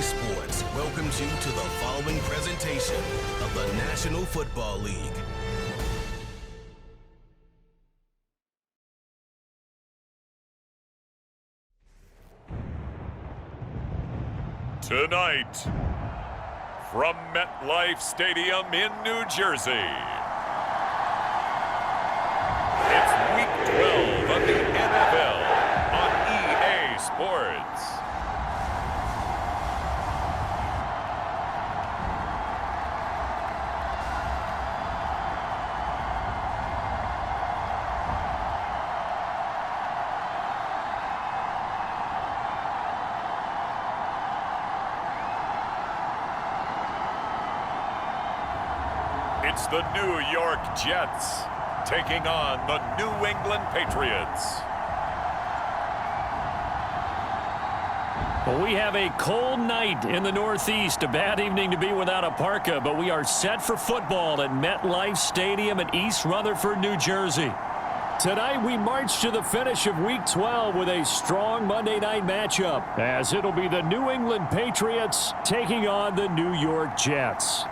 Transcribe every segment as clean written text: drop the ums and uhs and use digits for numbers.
Sports welcomes you to the following presentation of the National Football League. Tonight, from MetLife Stadium in New Jersey, it's Week 12 of the NFL on EA Sports. It's the New York Jets taking on the New England Patriots. Well, we have a cold night in the Northeast. A bad evening to be without a parka, but we are set for football at MetLife Stadium in East Rutherford, New Jersey. Tonight, we march to the finish of Week 12 with a strong Monday night matchup, as it'll be the New England Patriots taking on the New York Jets.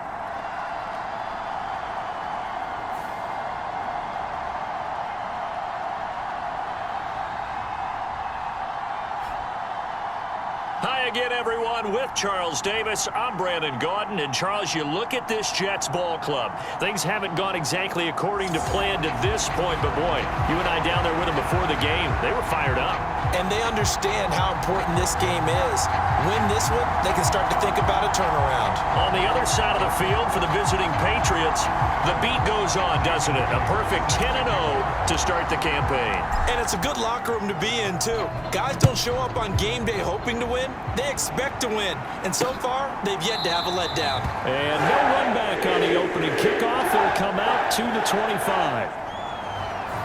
Hi again, everyone. With Charles Davis, I'm Brandon Gaudin. And Charles, you look at this Jets ball club. Things haven't gone exactly according to plan to this point, but boy, you and I down there with them before the game, they were fired up. And they understand how important this game is. Win this one, they can start to think about a turnaround. On the other side of the field for the visiting Patriots, the beat goes on, doesn't it? A perfect 10-0 to start the campaign. And it's a good locker room to be in, too. Guys don't show up on game day hoping to win. They expect to win. And so far, they've yet to have a letdown. And no run back on the opening kickoff. It'll come out to the 25.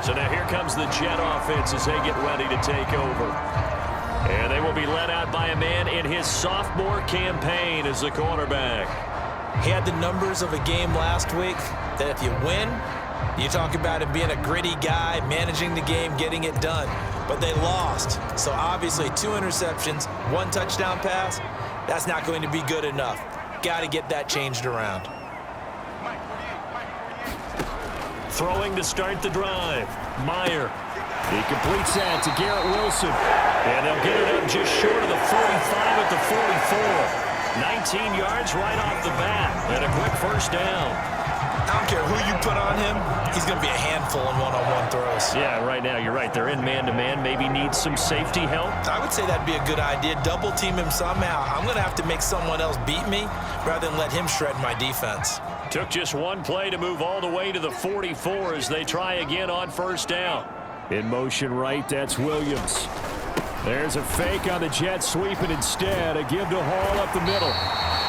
So now here comes the Jet offense as they get ready to take over. And they will be led out by a man in his sophomore campaign as the quarterback. He had the numbers of a game last week that if you win, you talk about him being a gritty guy, managing the game, getting it done. But they lost. So obviously 2 interceptions, 1 touchdown pass, that's not going to be good enough. Got to get that changed around. Throwing to start the drive. Meyer. He completes that to Garrett Wilson. And they'll get it up just short of the 45 at the 44. 19 yards right off the bat. And a quick first down. I don't care who you put on him, he's going to be a handful in one-on-one throws. Yeah, right now, you're right. They're in man-to-man. Maybe need some safety help. I would say that'd be a good idea. Double team him somehow. I'm going to have to make someone else beat me rather than let him shred my defense. Took just one play to move all the way to the 44 as they try again on first down. In motion right, that's Williams. There's a fake on the Jets, sweeping instead. A give to Hall up the middle.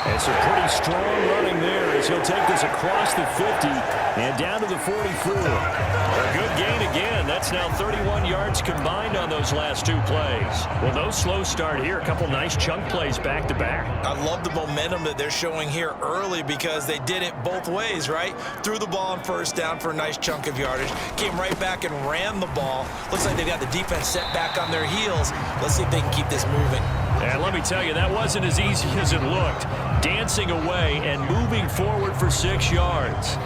And some pretty strong running there as he'll take this across the 50 and down to the 44. A good gain again. That's now 31 yards combined on those last 2 plays. Well, no slow start here. A couple nice chunk plays back-to-back. I love the momentum that they're showing here early because they did it both ways, right? Threw the ball on first down for a nice chunk of yardage. Came right back and ran the ball. Looks like they've got the defense set back on their heels. Let's see if they can keep this moving. And let me tell you, that wasn't as easy as it looked. Dancing away and moving forward for 6 yards.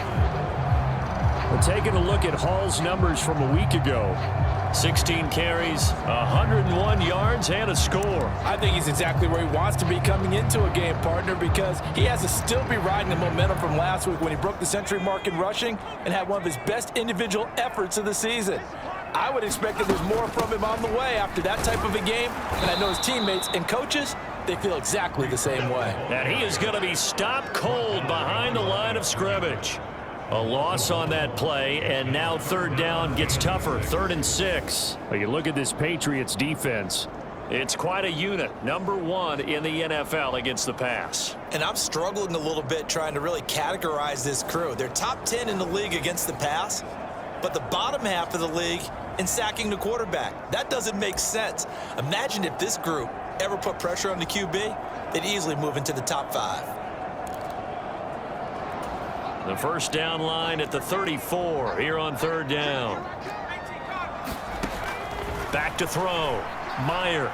We're taking a look at Hall's numbers from a week ago. 16 carries, 101 yards, and a score. I think he's exactly where he wants to be coming into a game, partner, because he has to still be riding the momentum from last week when he broke the century mark in rushing and had one of his best individual efforts of the season. I would expect that there's more from him on the way after that type of a game, and I know his teammates and coaches, they feel exactly the same way. And he is going to be stopped cold behind the line of scrimmage. A loss on that play, and now third down gets tougher, 3rd and 6. Well, you look at this Patriots defense. It's quite a unit, number 1 in the NFL against the pass. And I'm struggling a little bit trying to really categorize this crew. They're top 10 in the league against the pass, but the bottom half of the league in sacking the quarterback. That doesn't make sense. Imagine if this group ever put pressure on the QB, they'd easily move into the top 5. The first down line at the 34 here on third down. Back to throw. Meyer.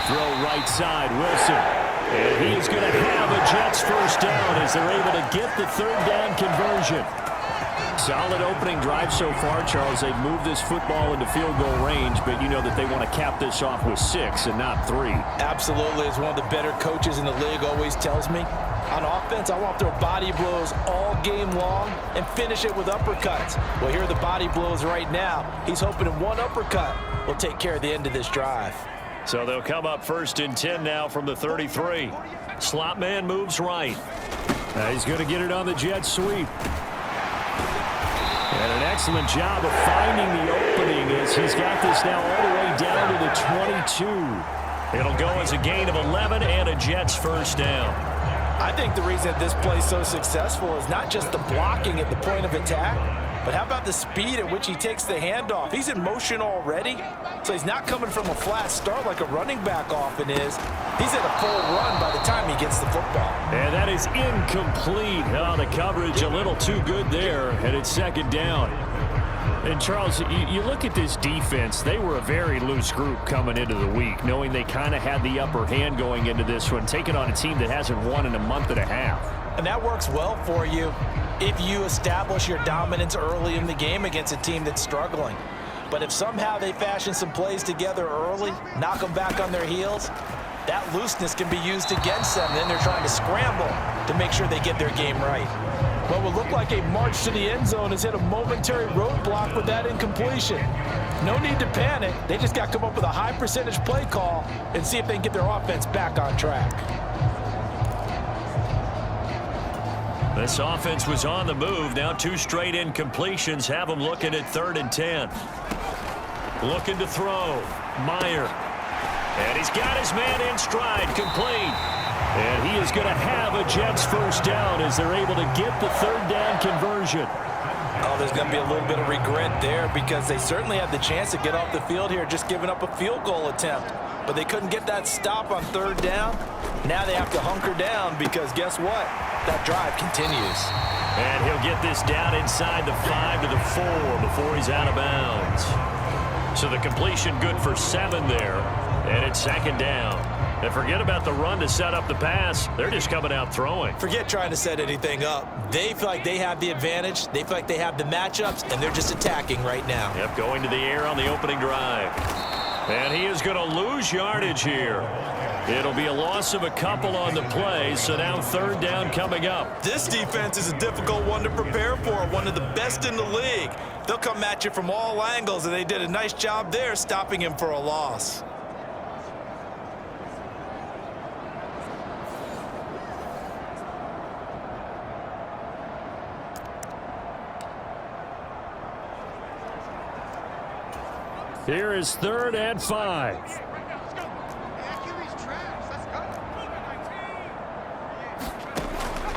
throw right side, Wilson. And he is going to have a Jets first down as they're able to get the third down conversion. Solid opening drive so far, Charles. They've moved this football into field goal range, but you know that they want to cap this off with 6 and not 3. Absolutely. As one of the better coaches in the league always tells me, on offense, I want to throw body blows all game long and finish it with uppercuts. Well, here are the body blows right now. He's hoping in one uppercut will take care of the end of this drive. So they'll come up 1st and 10 now from the 33. Slot man moves right. He's going to get it on the jet sweep. And an excellent job of finding the opening as he's got this now all the way down to the 22. It'll go as a gain of 11 and a Jets first down. I think the reason this play is so successful is not just the blocking at the point of attack, but how about the speed at which he takes the handoff? He's in motion already, so he's not coming from a flat start like a running back often is. He's at a full run by the time he gets the football. And that is incomplete. Oh, the coverage a little too good there, and it's 2nd down. And, Charles, you look at this defense, they were a very loose group coming into the week, knowing they kind of had the upper hand going into this one, taking on a team that hasn't won in a month and a half. And that works well for you if you establish your dominance early in the game against a team that's struggling. But if somehow they fashion some plays together early, knock them back on their heels, that looseness can be used against them. Then they're trying to scramble to make sure they get their game right. What would look like a march to the end zone has hit a momentary roadblock with that incompletion. No need to panic. They just got to come up with a high percentage play call and see if they can get their offense back on track. This offense was on the move. Now 2 straight incompletions have them looking at 3rd and 10. Looking to throw. Meyer. And he's got his man in stride, complete. And he is going to have a Jets first down as they're able to get the 3rd down conversion. Oh, there's going to be a little bit of regret there because they certainly had the chance to get off the field here just giving up a field goal attempt. But they couldn't get that stop on 3rd down. Now they have to hunker down because guess what? That drive continues. And he'll get this down inside the 5 to the 4 before he's out of bounds. So the completion good for 7 there. And it's 2nd down. And forget about the run to set up the pass. They're just coming out throwing. Forget trying to set anything up. They feel like they have the advantage. They feel like they have the matchups, and they're just attacking right now. Yep, going to the air on the opening drive. And he is going to lose yardage here. It'll be a loss of a couple on the play, so now 3rd down coming up. This defense is a difficult one to prepare for, one of the best in the league. They'll come at you from all angles, and they did a nice job there stopping him for a loss. Here is 3rd and 5.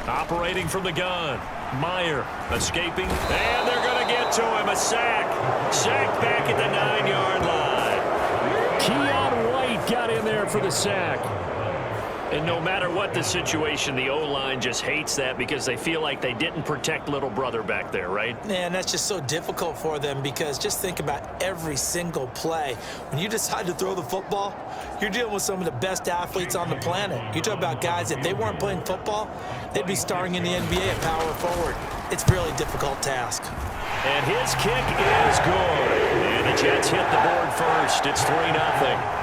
Operating from the gun. Meyer escaping. And they're going to get to him. A sack. Sack back at the 9-yard line. Keon White got in there for the sack. And no matter what the situation, the O-line just hates that because they feel like they didn't protect little brother back there, right? Man, that's just so difficult for them because just think about every single play. When you decide to throw the football, you're dealing with some of the best athletes on the planet. You talk about guys, if they weren't playing football, they'd be starring in the NBA at power forward. It's a really difficult task. And his kick is good. And the Jets hit the board first. It's 3-0.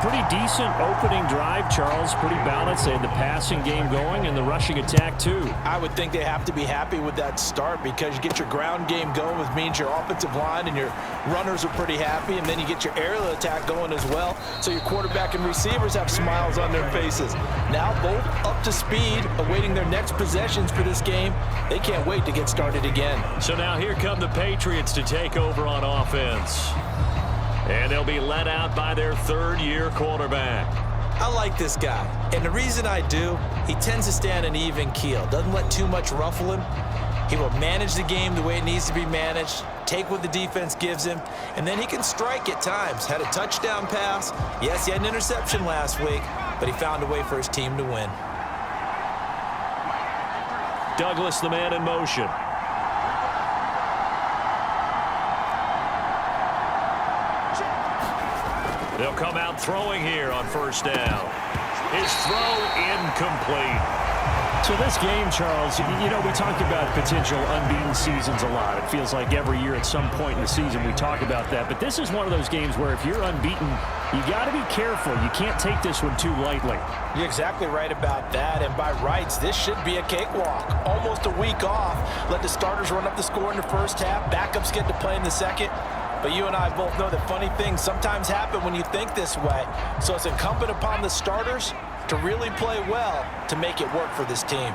Pretty decent opening drive, Charles. Pretty balanced. They had the passing game going and the rushing attack, too. I would think they have to be happy with that start because you get your ground game going, which means your offensive line and your runners are pretty happy, and then you get your aerial attack going as well, so your quarterback and receivers have smiles on their faces. Now both up to speed, awaiting their next possessions for this game. They can't wait to get started again. So now here come the Patriots to take over on offense. And they'll be led out by their 3rd-year quarterback. I like this guy, and the reason I do, he tends to stay on an even keel. Doesn't let too much ruffle him. He will manage the game the way it needs to be managed, take what the defense gives him, and then he can strike at times. Had a touchdown pass. Yes, he had an interception last week, but he found a way for his team to win. Douglas, the man in motion. They'll come out throwing here on first down. His throw incomplete. So this game, Charles, you know, we talked about potential unbeaten seasons a lot. It feels like every year at some point in the season we talk about that. But this is one of those games where if you're unbeaten, you got to be careful. You can't take this one too lightly. You're exactly right about that. And by rights, this should be a cakewalk. Almost a week off. Let the starters run up the score in the first half. Backups get to play in the second. But you and I both know that funny things sometimes happen when you think this way. So it's incumbent upon the starters to really play well to make it work for this team.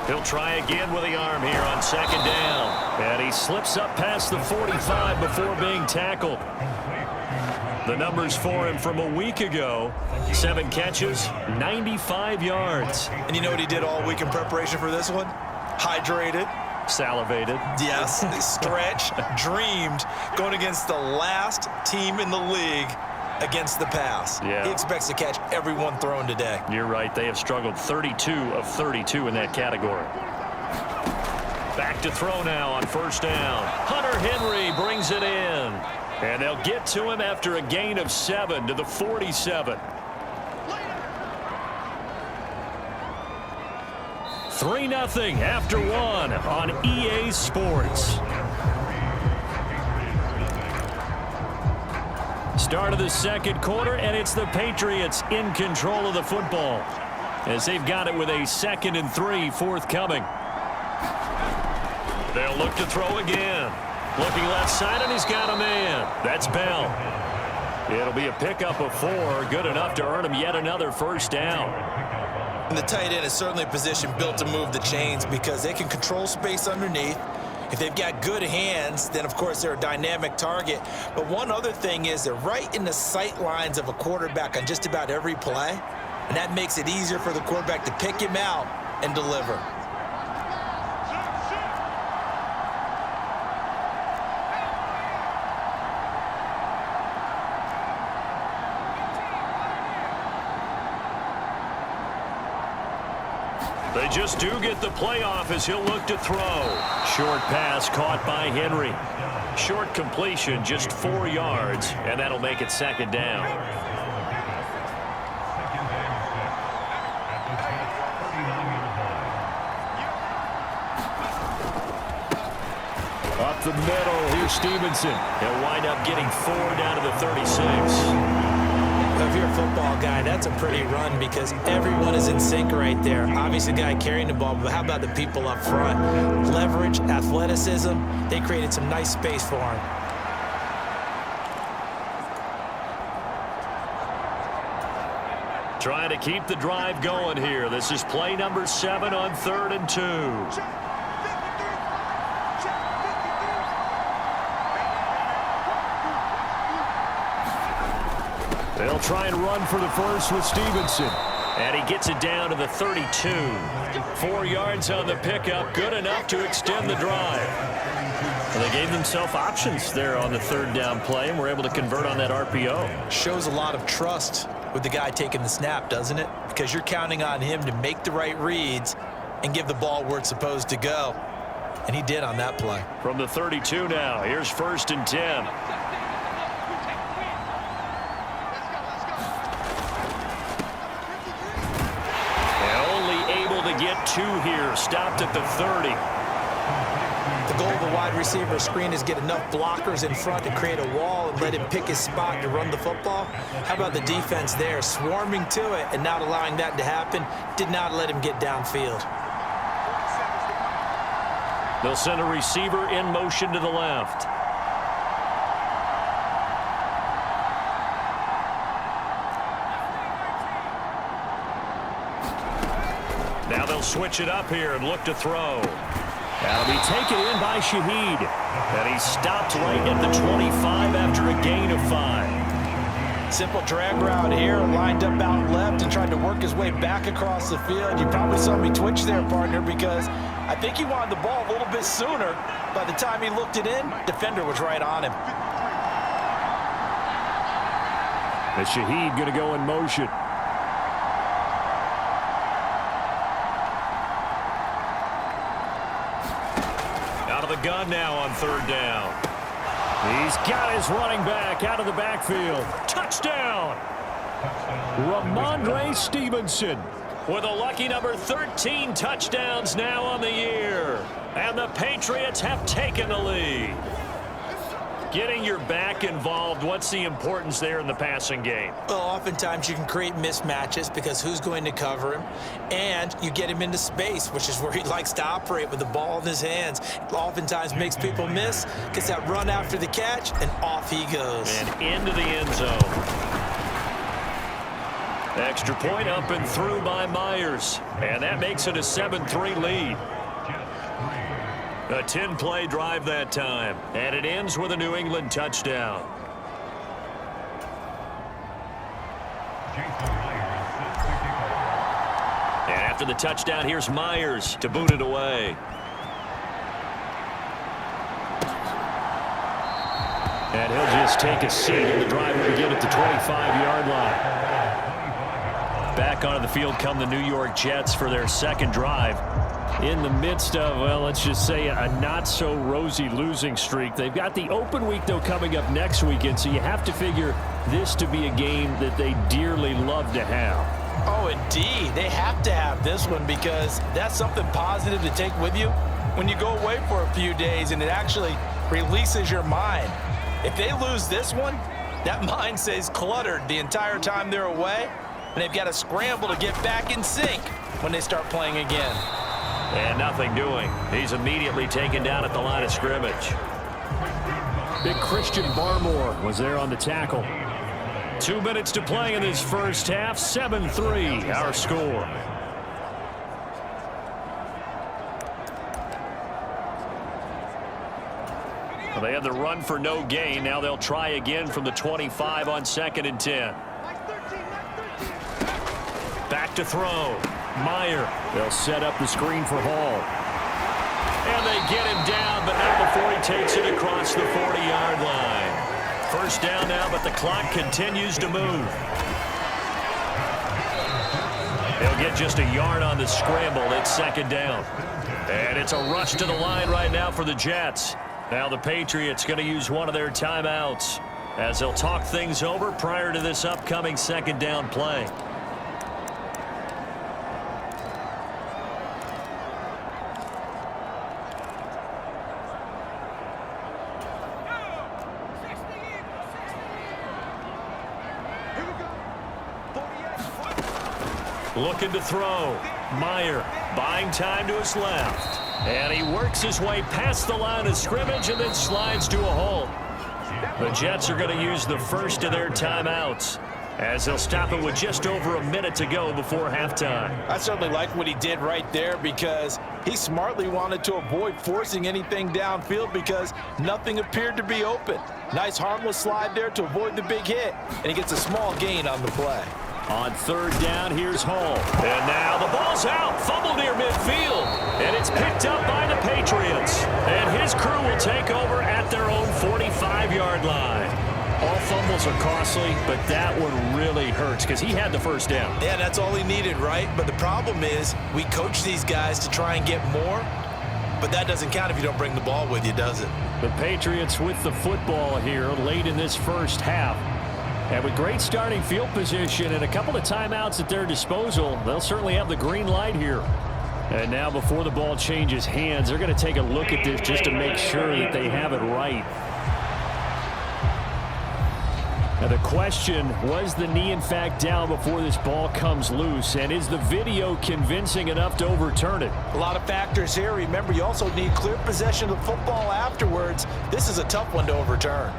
He'll try again with the arm here on second down. And he slips up past the 45 before being tackled. The numbers for him from a week ago: 7 catches, 95 yards. And you know what he did all week in preparation for this one? Hydrated. Salivated. Yes, stretched, dreamed, going against the last team in the league against the pass. Yeah. He expects to catch every one thrown today. You're right. They have struggled 32 of 32 in that category. Back to throw now on first down. Hunter Henry brings it in. And they'll get to him after a gain of 7 to the 47. 3-0 after 1 on EA Sports. Start of the second quarter, and it's the Patriots in control of the football as they've got it with a 2nd and 3 forthcoming. They'll look to throw again. Looking left side, and he's got a man. That's Bell. It'll be a pickup of 4, good enough to earn him yet another first down. And the tight end is certainly a position built to move the chains because they can control space underneath. If they've got good hands, then, of course, they're a dynamic target. But one other thing is they're right in the sight lines of a quarterback on just about every play, and that makes it easier for the quarterback to pick him out and deliver. They just do get the playoff as he'll look to throw. Short pass caught by Henry. Short completion, just 4 yards, and that'll make it 2nd down. Up the middle, here's Stevenson. He'll wind up getting 4 down to the 36. If you're a football guy, that's a pretty run because everyone is in sync right there. Obviously, the guy carrying the ball, but how about the people up front? Leverage, athleticism, they created some nice space for him. Trying to keep the drive going here. This is play number 7 on 3rd and 2. They'll try and run for the first with Stevenson. And he gets it down to the 32. 4 yards on the pickup, good enough to extend the drive. And they gave themselves options there on the 3rd down play and were able to convert on that RPO. Shows a lot of trust with the guy taking the snap, doesn't it? Because you're counting on him to make the right reads and give the ball where it's supposed to go. And he did on that play. From the 32 now, here's 1st and 10. Get 2 here, stopped at the 30. The goal of a wide receiver screen is get enough blockers in front to create a wall and let him pick his spot to run the football. How about the defense there, swarming to it and not allowing that to happen? Did not let him get downfield. They'll send a receiver in motion to the left. Now they'll switch it up here and look to throw. That'll be taken in by Shaheed. And he stopped right at the 25 after a gain of 5. Simple drag route here, lined up out left and tried to work his way back across the field. You probably saw me twitch there, partner, because I think he wanted the ball a little bit sooner. By the time he looked it in, defender was right on him. And Shaheed going to go in motion. gun now on third down. He's got his running back out of the backfield. Touchdown! Ramondre Stevenson with a lucky number 13 touchdowns now on the year. And the Patriots have taken the lead. Getting your back involved, what's the importance there in the passing game? Well, oftentimes you can create mismatches because who's going to cover him? And you get him into space, which is where he likes to operate with the ball in his hands. It oftentimes makes people miss, gets that run after the catch, and off he goes. And into the end zone. Extra point up and through by Myers. And that makes it a 7-3 lead. A 10-play drive that time. And it ends with a New England touchdown. And after the touchdown, here's Myers to boot it away. And he'll just take a seat, and the drive will begin at the 25-yard line. Back onto the field come the New York Jets for their second drive. In the midst of, well, let's just say a not-so-rosy losing streak. They've got the open week, though, coming up next weekend, so you have to figure this to be a game that they dearly love to have. Oh, indeed. They have to have this one because that's something positive to take with you when you go away for a few days, and it actually releases your mind. If they lose this one, that mind stays cluttered the entire time they're away, and they've got to scramble to get back in sync when they start playing again. And nothing doing. He's immediately taken down at the line of scrimmage. Big Christian Barmore was there on the tackle. 2 minutes to play in this first half. 7-3 our score. Well, they had the run for no gain. Now they'll try again from the 25 on 2nd and 10. Back to throw. Meyer. They'll set up the screen for Hall. And they get him down, but not before he takes it across the 40-yard line. First down now, but the clock continues to move. They'll get just a yard on the scramble. It's 2nd down. And it's a rush to the line right now for the Jets. Now the Patriots going to use one of their timeouts as they'll talk things over prior to this upcoming 2nd down play. Looking to throw. Meyer buying time to his left. And he works his way past the line of scrimmage and then slides to a halt. The Jets are going to use the first of their timeouts as they'll stop it with just over a minute to go before halftime. I certainly like what he did right there because he smartly wanted to avoid forcing anything downfield because nothing appeared to be open. Nice harmless slide there to avoid the big hit, and he gets a small gain on the play. On 3rd down, here's Hall. And now the ball's out. Fumble near midfield. And it's picked up by the Patriots. And his crew will take over at their own 45-yard line. All fumbles are costly, but that one really hurts because he had the first down. Yeah, that's all he needed, right? But the problem is we coach these guys to try and get more, but that doesn't count if you don't bring the ball with you, does it? The Patriots with the football here late in this first half. And with great starting field position and a couple of timeouts at their disposal, they'll certainly have the green light here. And now before the ball changes hands, they're going to take a look at this just to make sure that they have it right. Now the question, was the knee in fact down before this ball comes loose? And is the video convincing enough to overturn it? A lot of factors here. Remember, you also need clear possession of the football afterwards. This is a tough one to overturn.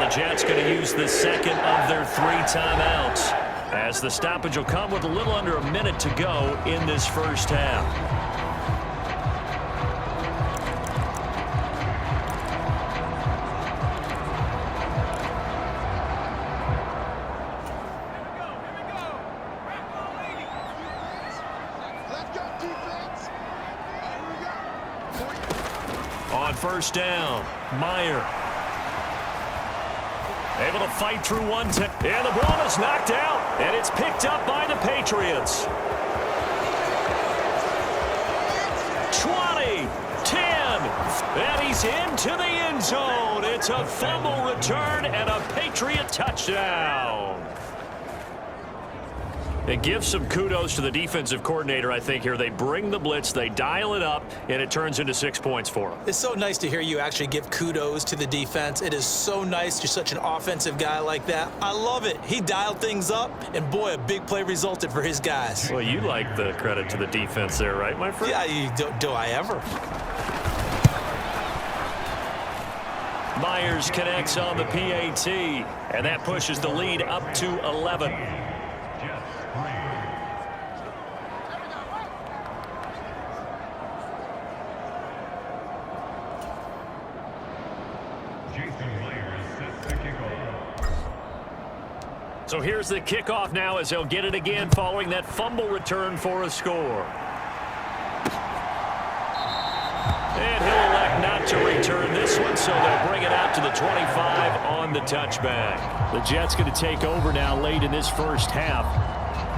The Jets going to use the second of their 3 timeouts as the stoppage will come with a little under a minute to go in this first half. On 1st down, Meyer. Able to fight through one. And the ball is knocked out. And it's picked up by the Patriots. 10. And he's into the end zone. It's a fumble return and a Patriot touchdown. It gives some kudos to the defensive coordinator, I think, here. They bring the blitz, they dial it up, and it turns into 6 points for them. It's so nice to hear you actually give kudos to the defense. It is so nice. You're such an offensive guy like that. I love it. He dialed things up, and boy, a big play resulted for his guys. Well, you like the credit to the defense there, right, my friend? Yeah, do I ever? Myers connects on the PAT, and that pushes the lead up to 11. So here's the kickoff now as they'll get it again following that fumble return for a score. And he'll elect not to return this one, so they'll bring it out to the 25 on the touchback. The Jets going to take over now late in this first half.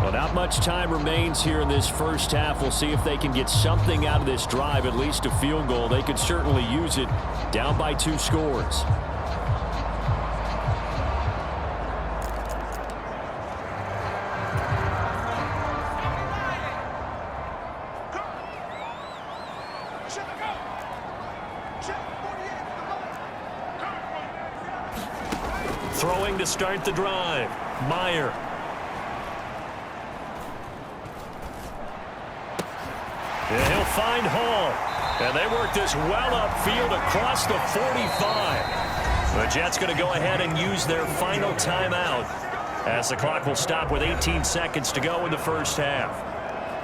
Well, not much time remains here in this first half. We'll see if they can get something out of this drive, at least a field goal. They could certainly use it, down by 2 scores. Throwing to start the drive. Meyer. And he'll find Hall. And they work this well upfield across the 45. The Jets going to go ahead and use their final timeout as the clock will stop with 18 seconds to go in the first half.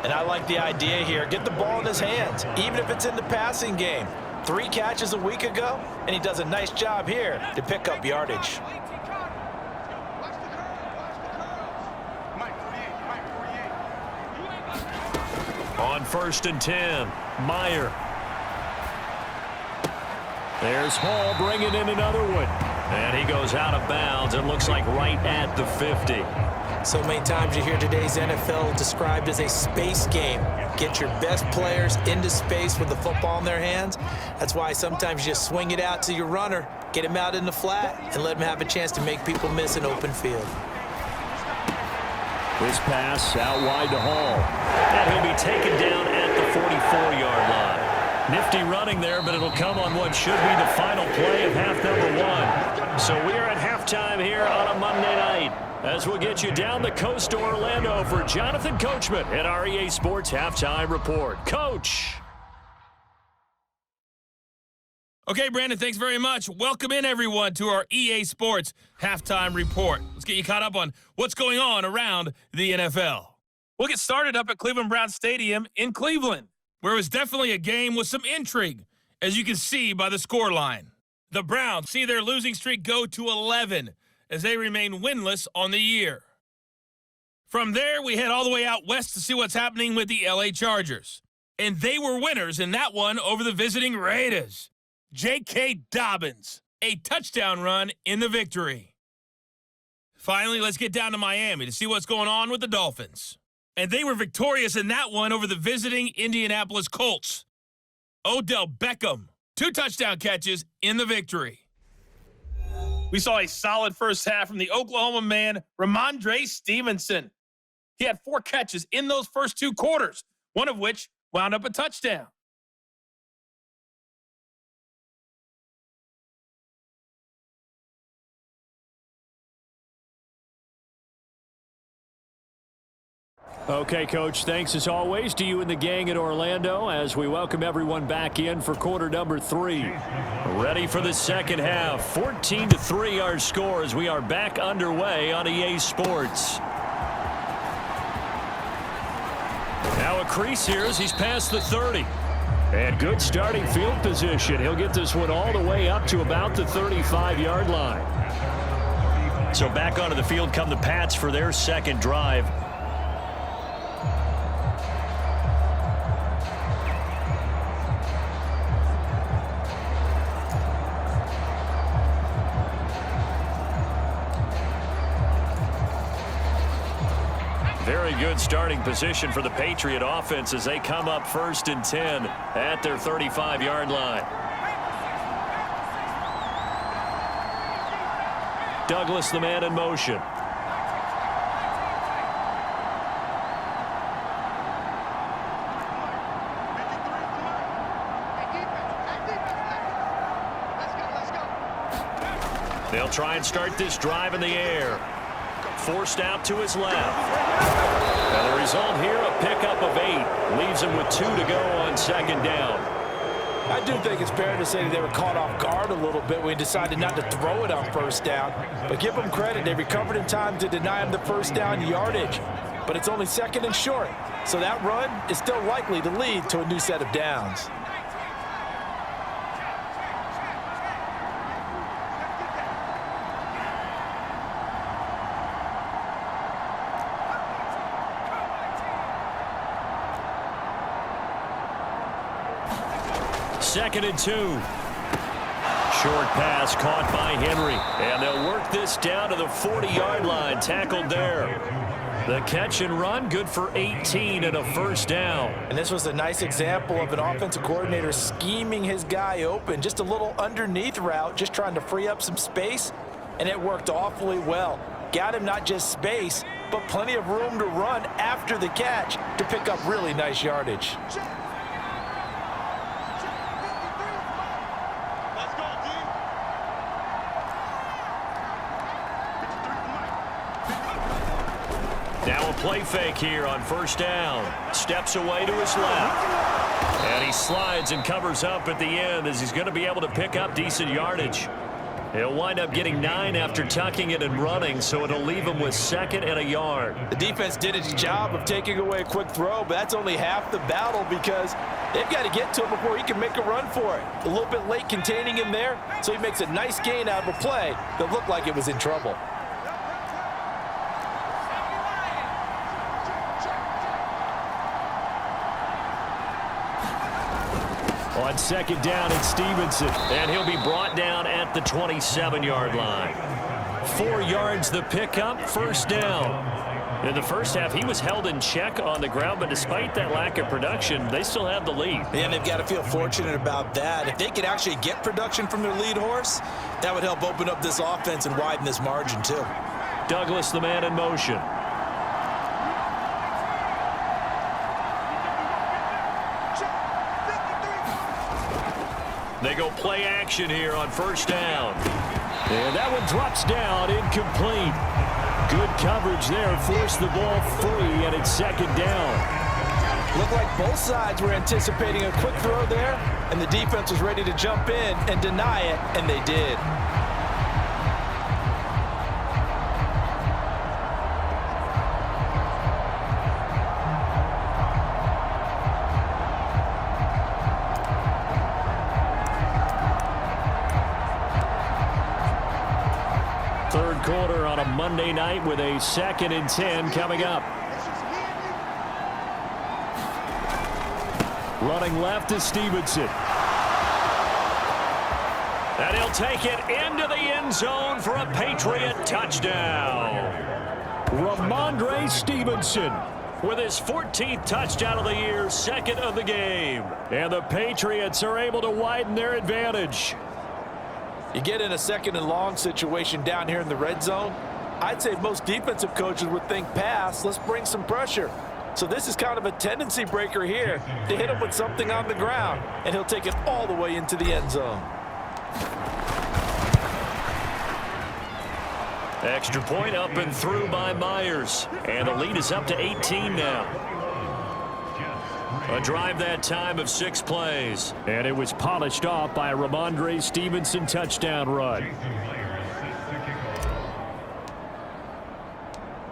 And I like the idea here. Get the ball in his hands, even if it's in the passing game. 3 catches a week ago, and he does a nice job here to pick up yardage. On 1st and 10, Meyer. There's Hall bringing in another one. And he goes out of bounds and looks like right at the 50. So many times you hear today's NFL described as a space game. Get your best players into space with the football in their hands. That's why sometimes you just swing it out to your runner, get him out in the flat, and let him have a chance to make people miss an open field. This pass out wide to Hall. And he'll be taken down at the 44-yard line. Nifty running there, but it'll come on what should be the final play of half number 1. So we are at halftime here on a Monday night, as we'll get you down the coast to Orlando for Jonathan Coachman at our EA Sports Halftime Report. Coach. Okay, Brandon, thanks very much. Welcome in, everyone, to our EA Sports Halftime Report. Let's get you caught up on what's going on around the NFL. We'll get started up at Cleveland Browns Stadium in Cleveland, where it was definitely a game with some intrigue, as you can see by the scoreline. The Browns see their losing streak go to 11 as they remain winless on the year. From there, we head all the way out west to see what's happening with the LA Chargers. And they were winners in that one over the visiting Raiders. J.K. Dobbins, a touchdown run in the victory. Finally, let's get down to Miami to see what's going on with the Dolphins. And they were victorious in that one over the visiting Indianapolis Colts. Odell Beckham, 2 touchdown catches in the victory. We saw a solid first half from the Oklahoma man, Ramondre Stevenson. He had 4 catches in those first 2 quarters, one of which wound up a touchdown. Okay, Coach, thanks as always to you and the gang at Orlando as we welcome everyone back in for quarter number 3. Ready for the second half. 14-3 our score as we are back underway on EA Sports. Now a crease here as he's past the 30. And good starting field position. He'll get this one all the way up to about the 35-yard line. So back onto the field come the Pats for their second drive. Very good starting position for the Patriot offense as they come up 1st and 10 at their 35-yard line. Douglas, the man in motion. They'll try and start this drive in the air. Forced out to his left. And the result here, a pickup of 8. Leaves him with 2 to go on 2nd down. I do think it's fair to say that they were caught off guard a little bit when he decided not to throw it on 1st down. But give them credit. They recovered in time to deny him the 1st down yardage. But it's only 2nd and short. So that run is still likely to lead to a new set of downs. Second and 2. Short pass caught by Henry. And they'll work this down to the 40-yard line. Tackled there. The catch and run, good for 18 and a 1st down. And this was a nice example of an offensive coordinator scheming his guy open. Just a little underneath route, just trying to free up some space. And it worked awfully well. Got him not just space, but plenty of room to run after the catch to pick up really nice yardage. Now a play fake here on 1st down. Steps away to his left. And he slides and covers up at the end as he's going to be able to pick up decent yardage. He'll wind up getting 9 after tucking it and running, so it'll leave him with 2nd and a yard. The defense did its job of taking away a quick throw, but that's only half the battle because they've got to get to him before he can make a run for it. A little bit late containing him there, so he makes a nice gain out of a play that looked like it was in trouble. On 2nd down, it's Stevenson, and he'll be brought down at the 27-yard line. 4 yards the pickup, 1st down. In the first half, he was held in check on the ground, but despite that lack of production, they still have the lead. And they've got to feel fortunate about that. If they could actually get production from their lead horse, that would help open up this offense and widen this margin, too. Douglas, the man in motion. They go play action here on 1st down. And that one drops down, incomplete. Good coverage there, forced the ball free, and it's 2nd down. Looked like both sides were anticipating a quick throw there, and the defense was ready to jump in and deny it, and they did. Third quarter on a Monday night with a 2nd and 10 coming up. Running left is Stevenson. And he'll take it into the end zone for a Patriot touchdown. Ramondre Stevenson with his 14th touchdown of the year, 2nd of the game. And the Patriots are able to widen their advantage. You get in a 2nd and long situation down here in the red zone, I'd say most defensive coaches would think pass, let's bring some pressure. So this is kind of a tendency breaker here to hit him with something on the ground, and he'll take it all the way into the end zone. Extra point up and through by Myers. And the lead is up to 18 now. A drive that time of 6 plays. And it was polished off by a Ramondre Stevenson touchdown run.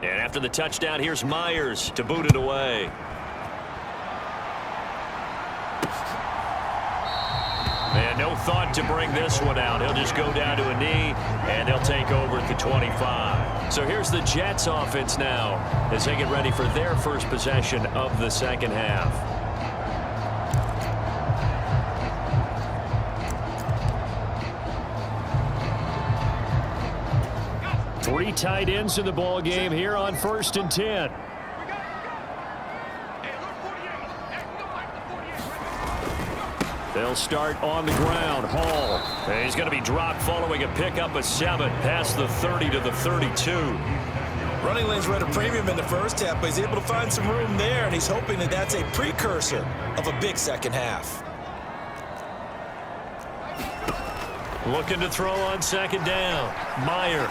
And after the touchdown, here's Myers to boot it away. And no thought to bring this one out. He'll just go down to a knee, and they'll take over at the 25. So here's the Jets offense now as they get ready for their first possession of the 2nd half. Three tight ends in the ball game here on 1st and 10. They'll start on the ground. Hall. And he's going to be dropped following a pickup of 7 past the 30 to the 32. Running lanes were at a premium in the first half, but he's able to find some room there, and he's hoping that that's a precursor of a big second half. Looking to throw on second down. Meyer.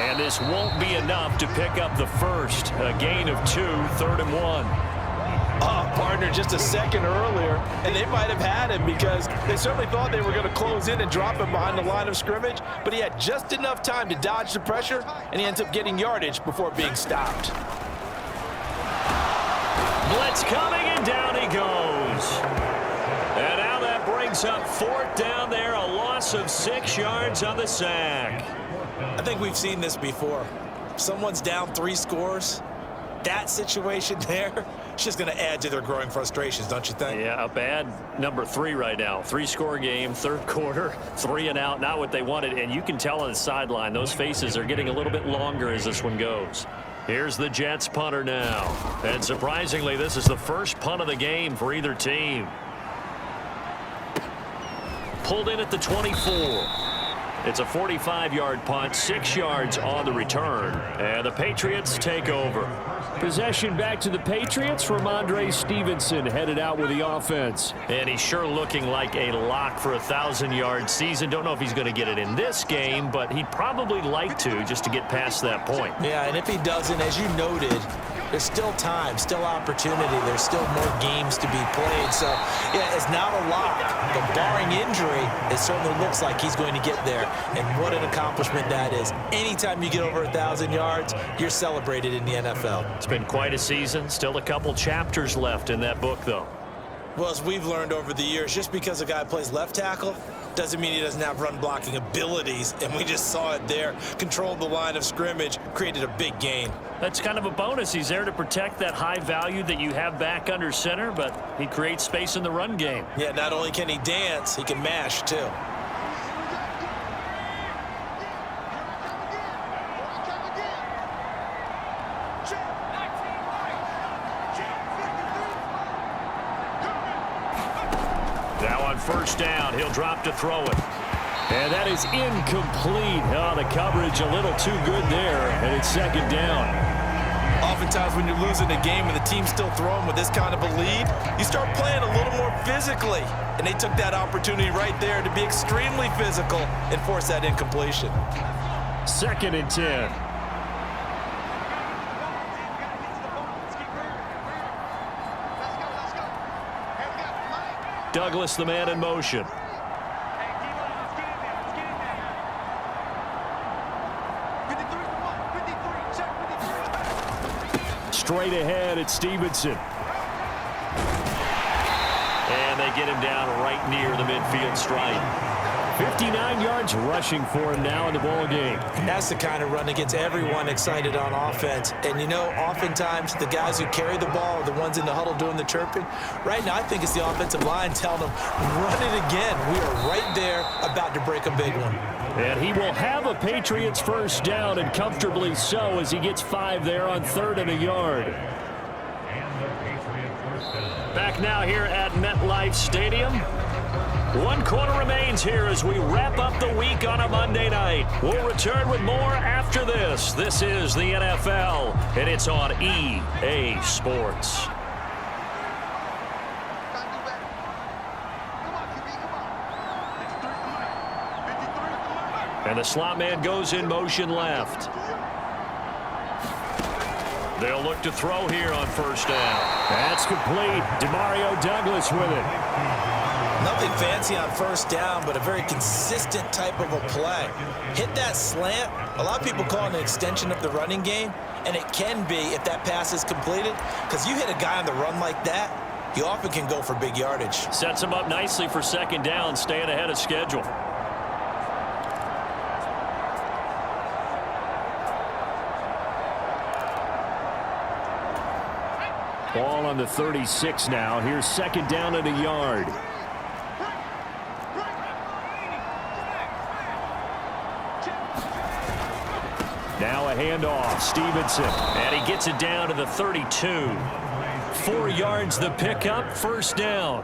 And this won't be enough to pick up the first. A gain of 2, 3rd and 1. Partner, just a second earlier, and they might have had him because they certainly thought they were going to close in and drop him behind the line of scrimmage, but he had just enough time to dodge the pressure, and he ends up getting yardage before being stopped. Blitz coming, and down he goes. And now that brings up 4th down there, a loss of 6 yards on the sack. I think we've seen this before. Someone's down 3 scores. That situation there, it's just going to add to their growing frustrations, don't you think? Yeah, a bad number 3 right now. 3-score game, 3rd quarter, 3 and out, not what they wanted. And you can tell on the sideline, those faces are getting a little bit longer as this one goes. Here's the Jets punter now. And surprisingly, this is the first punt of the game for either team. Pulled in at the 24. It's a 45-yard punt, 6 yards on the return. And the Patriots take over. Possession back to the Patriots. Ramondre Stevenson headed out with the offense. And he's sure looking like a lock for a 1,000-yard season. Don't know if he's going to get it in this game, but he'd probably like to just to get past that point. Yeah, and if he doesn't, as you noted, there's still time, still opportunity. There's still more games to be played. So, yeah, it's not a lock. But barring injury, it certainly looks like he's going to get there. And what an accomplishment that is. Anytime you get over 1,000 yards, you're celebrated in the NFL. It's been quite a season. Still a couple chapters left in that book, though. Well, as we've learned over the years, just because a guy plays left tackle doesn't mean he doesn't have run blocking abilities. And we just saw it there. Controlled the line of scrimmage, created a big gain. That's kind of a bonus. He's there to protect that high value that you have back under center, but he creates space in the run game. Yeah, not only can he dance, he can mash, too. Now on first down, he'll drop to throw it. And that is incomplete. Oh, the coverage a little too good there, and it's second down. Oftentimes when you're losing a game and the team's still throwing with this kind of a lead, you start playing a little more physically. And they took that opportunity right there to be extremely physical and force that incompletion. 2nd and 10. Douglas, the man in motion. Straight ahead, it's Stevenson. And they get him down right near the midfield stripe. 59 yards rushing for him now in the ball game. That's the kind of run that gets everyone excited on offense. And, you know, oftentimes the guys who carry the ball are the ones in the huddle doing the chirping. Right now, I think it's the offensive line telling them, run it again. We are right there about to break a big one. And he will have a Patriots first down, and comfortably so, as he gets 5 there on 3rd and a yard. Back now here at MetLife Stadium. 1 quarter remains here as we wrap up the week on a Monday night. We'll return with more after this. This is the NFL, and it's on EA Sports. And the slot man goes in motion left. They'll look to throw here on first down. That's complete. Demario Douglas with it. Nothing fancy on first down, but a very consistent type of a play. Hit that slant. A lot of people call it an extension of the running game, and it can be if that pass is completed, because you hit a guy on the run like that, you often can go for big yardage. Sets him up nicely for second down, staying ahead of schedule. Ball on the 36 now. Here's second down and a yard. Now a handoff. Stevenson. And he gets it down to the 32. 4 yards the pickup, first down.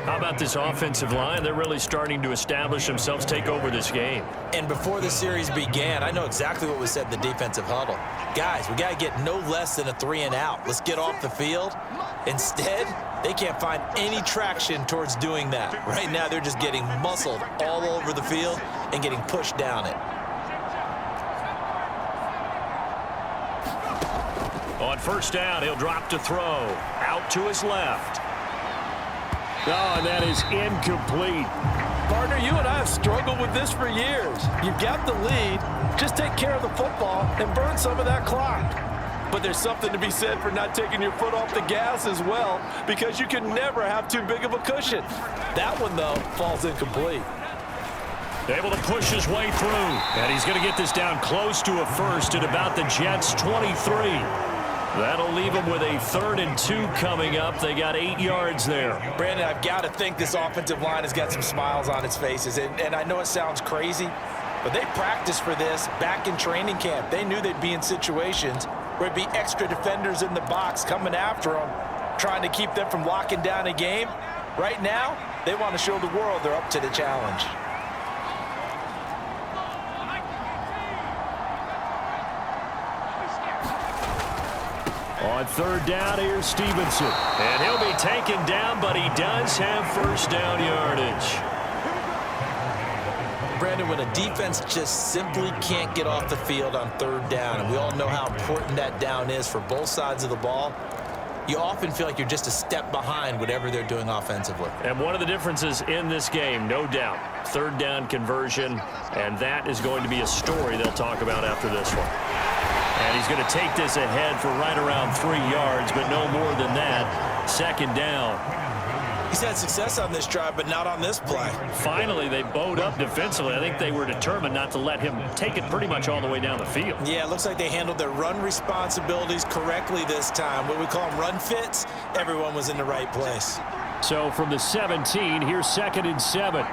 How about this offensive line? They're really starting to establish themselves, take over this game. And before the series began, I know exactly what was said in the defensive huddle. Guys, we got to get no less than a 3 and out. Let's get off the field. Instead, they can't find any traction towards doing that. Right now, they're just getting muscled all over the field and getting pushed down it. On first down, he'll drop to throw. Out to his left. Oh, and that is incomplete. Partner, you and I have struggled with this for years. You've got the lead. Just take care of the football and burn some of that clock. But there's something to be said for not taking your foot off the gas as well, because you can never have too big of a cushion. That one, though, falls incomplete. Able to push his way through. And he's going to get this down close to a first at about the Jets' 23. That'll leave them with a 3rd and 2 coming up. They got 8 yards there. Brandon, I've got to think this offensive line has got some smiles on its faces. And I know it sounds crazy, but they practiced for this back in training camp. They knew they'd be in situations where it'd be extra defenders in the box coming after them, trying to keep them from locking down a game. Right now, they want to show the world they're up to the challenge. On 3rd down, here's Stevenson. And he'll be taken down, but he does have first down yardage. Brandon, when a defense just simply can't get off the field on 3rd down, and we all know how important that down is for both sides of the ball, you often feel like you're just a step behind whatever they're doing offensively. And one of the differences in this game, no doubt, 3rd down conversion, and that is going to be a story they'll talk about after this one. And he's going to take this ahead for right around 3 yards, but no more than that. 2nd down. He's had success on this drive, but not on this play. Finally, they bowed up defensively. I think they were determined not to let him take it pretty much all the way down the field. Yeah, it looks like they handled their run responsibilities correctly this time. What we call them run fits, everyone was in the right place. So from the 17, here's 2nd and 7.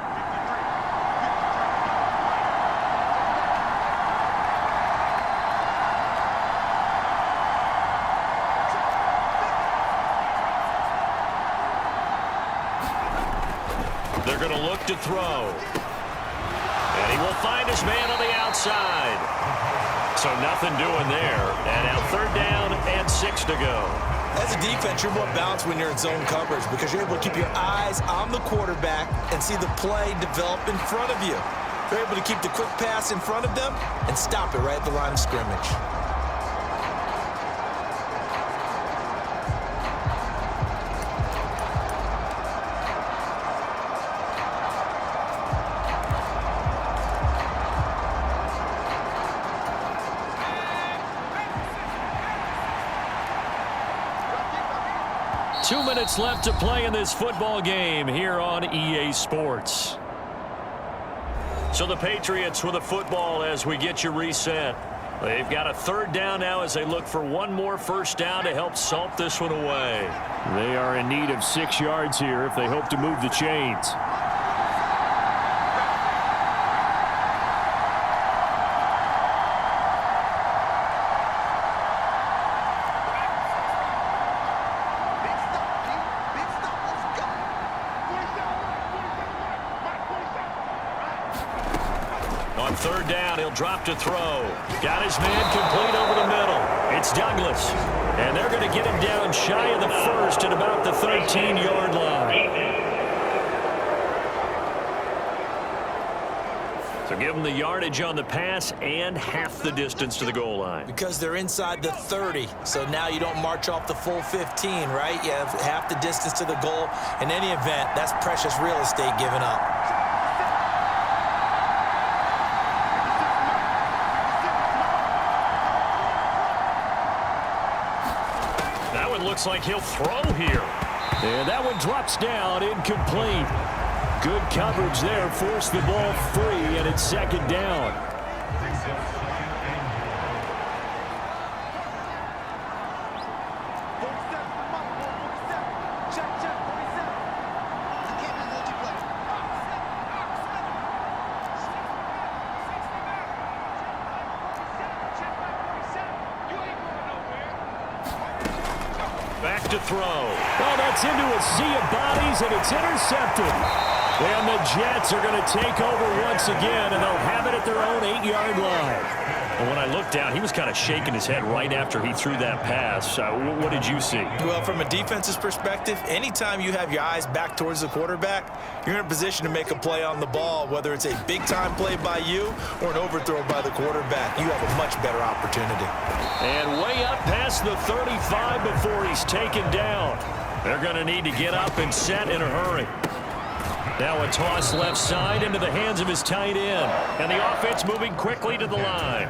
They're going to look to throw. And he will find his man on the outside. So nothing doing there. And now 3rd down and 6 to go. As a defense, you're more balanced when you're in zone coverage because you're able to keep your eyes on the quarterback and see the play develop in front of you. You're able to keep the quick pass in front of them and stop it right at the line of scrimmage. Two minutes left to play in this football game here on EA Sports. So the Patriots with a football as we get you reset. They've got a 3rd down now as they look for one more first down to help salt this one away. They are in need of 6 yards here if they hope to move the chains. On 3rd down, he'll drop to throw. Got his man complete over the middle. It's Douglas. And they're going to get him down shy of the first at about the 13-yard line. So give them the yardage on the pass and half the distance to the goal line. Because they're inside the 30, so now you don't march off the full 15, right? You have half the distance to the goal. In any event, that's precious real estate given up. Looks like he'll throw here. And that one drops down, incomplete. Good coverage there, forced the ball free, and it's 2nd down. Back to throw. Oh, that's into a sea of bodies, and it's intercepted. And the Jets are going to take over once again, and they'll have it at their own 8-yard line. Well, when I looked down, he was kind of shaking his head right after he threw that pass. What did you see? Well, from a defense's perspective, anytime you have your eyes back towards the quarterback, you're in a position to make a play on the ball, whether it's a big-time play by you or an overthrow by the quarterback. You have a much better opportunity. And way up past the 35 before he's taken down. They're going to need to get up and set in a hurry. Now a toss left side into the hands of his tight end. And the offense moving quickly to the line.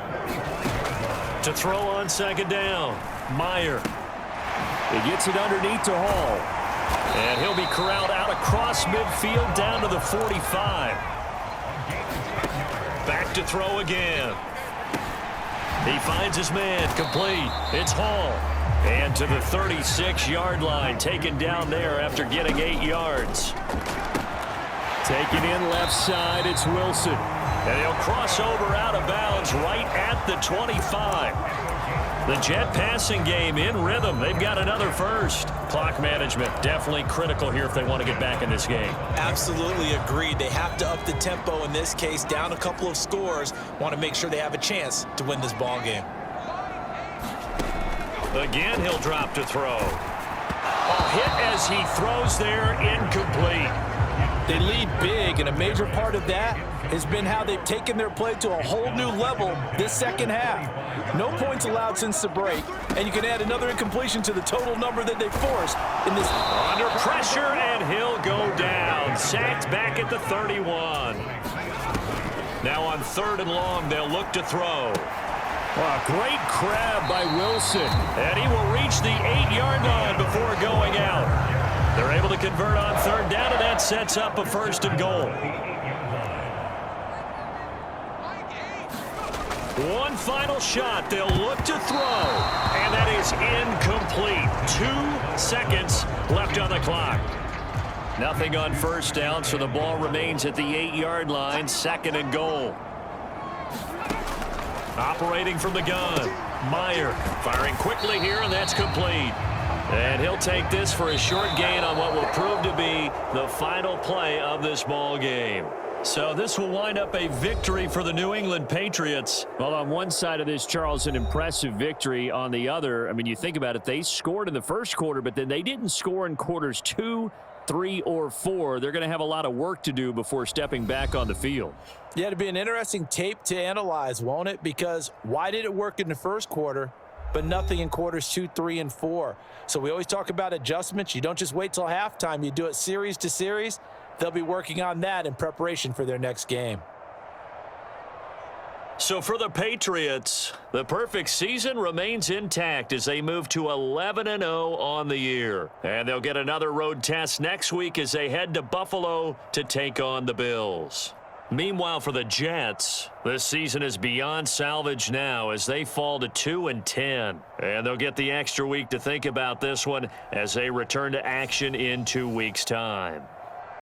To throw on second down, Meyer. He gets it underneath to Hall. And he'll be corralled out across midfield down to the 45. Back to throw again. He finds his man, complete. It's Hall. And to the 36-yard line, taken down there after getting 8 yards. Taken in left side, it's Wilson. And he'll cross over out of bounds right at the 25. The Jet passing game in rhythm. They've got another first. Clock management definitely critical here if they want to get back in this game. Absolutely agreed. They have to up the tempo in this case, down a couple of scores. Want to make sure they have a chance to win this ball game. Again, he'll drop to throw. A hit as he throws there, incomplete. They lead big, and a major part of that has been how they've taken their play to a whole new level this second half. No points allowed since the break, and you can add another incompletion to the total number that they forced in this. Under pressure, and he'll go down. Sacked back at the 31. Now on 3rd and long, they'll look to throw. A great grab by Wilson, and he will reach the 8-yard line before going out. They're able to convert on 3rd down, and that sets up a 1st and goal. One final shot. They'll look to throw, and that is incomplete. 2 seconds left on the clock. Nothing on 1st down, so the ball remains at the 8-yard line, 2nd and goal. Operating from the gun, Meyer firing quickly here, and that's complete. And he'll take this for a short gain on what will prove to be the final play of this ball game. So this will wind up a victory for the New England Patriots. Well, on one side of this, Charles, an impressive victory. On the other, I mean, you think about it, they scored in the first quarter, but then they didn't score in quarters 2, 3, or 4. They're going to have a lot of work to do before stepping back on the field. Yeah, it'll be an interesting tape to analyze, won't it? Because why did it work in the first quarter, but nothing in quarters 2, 3, and 4? So we always talk about adjustments. You don't just wait till halftime. You do it series to series. They'll be working on that in preparation for their next game. So for the Patriots, the perfect season remains intact as they move to 11-0 on the year. And they'll get another road test next week as they head to Buffalo to take on the Bills. Meanwhile, for the Jets, this season is beyond salvage now as they fall to 2-10. And they'll get the extra week to think about this one as they return to action in 2 weeks' time.